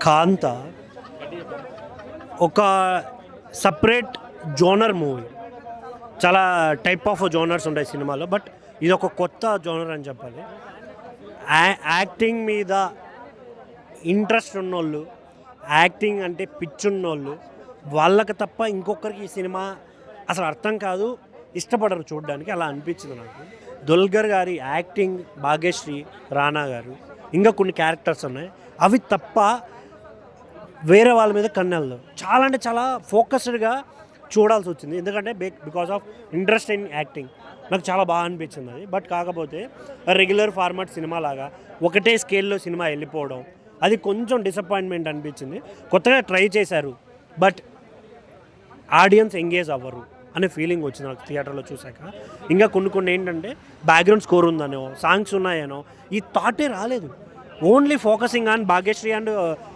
కాంత ఒక separate genre movie. చాలా టైప్ ఆఫ్ జోనర్స్ ఉంటాయి సినిమాలో, బట్ ఇది ఒక కొత్త జోనర్ అని చెప్పాలి. యాక్టింగ్ మీద ఇంట్రెస్ట్ ఉన్నోళ్ళు, యాక్టింగ్ అంటే పిచ్చున్నోళ్ళు వాళ్ళకి తప్ప ఇంకొకరికి ఈ సినిమా అసలు అర్థం కాదు, ఇష్టపడరు చూడడానికి. అలా అనిపించింది నాకు. దుల్కర్ గారి యాక్టింగ్, భాగ్యశ్రీ, రానా గారు, ఇంకా కొన్ని క్యారెక్టర్స్ ఉన్నాయి, అవి తప్ప వేరే వాళ్ళ మీద కన్నెళ్ళదు. చాలా అంటే చాలా ఫోకస్డ్గా చూడాల్సి వచ్చింది, ఎందుకంటే because of interest in acting. నాకు చాలా బాగా అనిపించింది అది. బట్ కాకపోతే రెగ్యులర్ ఫార్మాట్ సినిమా లాగా ఒకటే స్కేల్లో సినిమా వెళ్ళిపోవడం, అది కొంచెం డిసప్పాయింట్మెంట్ అనిపించింది. కొత్తగా ట్రై చేశారు, బట్ ఆడియన్స్ ఎంగేజ్ అవ్వరు అనే ఫీలింగ్ వచ్చింది నాకు థియేటర్లో చూశాక. ఇంకా కొన్ని ఏంటంటే బ్యాక్గ్రౌండ్ స్కోర్ ఉందనో, సాంగ్స్ ఉన్నాయనో ఈ థాటే రాలేదు. Only focusing on Bhagyashree and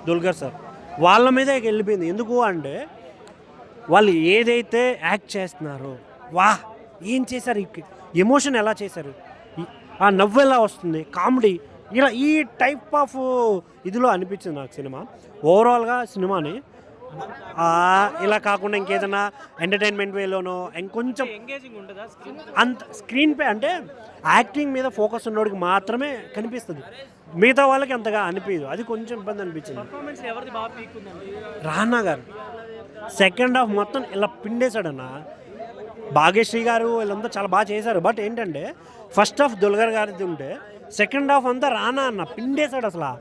Dulquer sir, వాళ్ళ మీదే వెళ్ళిపోయింది. ఎందుకు అంటే వాళ్ళు ఏదైతే యాక్ట్ చేస్తున్నారో, ఏం చేశారు, ఎమోషన్ ఎలా చేశారు, ఆ నవ్వు ఎలా వస్తుంది, కామెడీ, ఇలా ఈ టైప్ ఆఫ్ ఇదిలో అనిపించింది నాకు సినిమా. ఓవరాల్గా సినిమాని ఇలా కాకుండా ఇంకేదైనా ఎంటర్టైన్మెంట్ వేలోనో ఇంకొంచెం అంత స్క్రీన్ పే అంటే యాక్టింగ్ మీద ఫోకస్ ఉన్నోడికి మాత్రమే కనిపిస్తుంది, మిగతా వాళ్ళకి అంతగా అనిపించదు. అది కొంచెం ఇబ్బంది అనిపించింది. రానా గారు సెకండ్ హాఫ్ మొత్తం ఇలా పిండేశాడన్న. భాగ్యశ్రీ గారు వీళ్ళంతా చాలా బాగా చేశారు, బట్ ఏంటంటే ఫస్ట్ హాఫ్ దుల్కర్ గారిది ఉంటే సెకండ్ హాఫ్ అంతా రానా అన్న పిండేశాడు అసలు.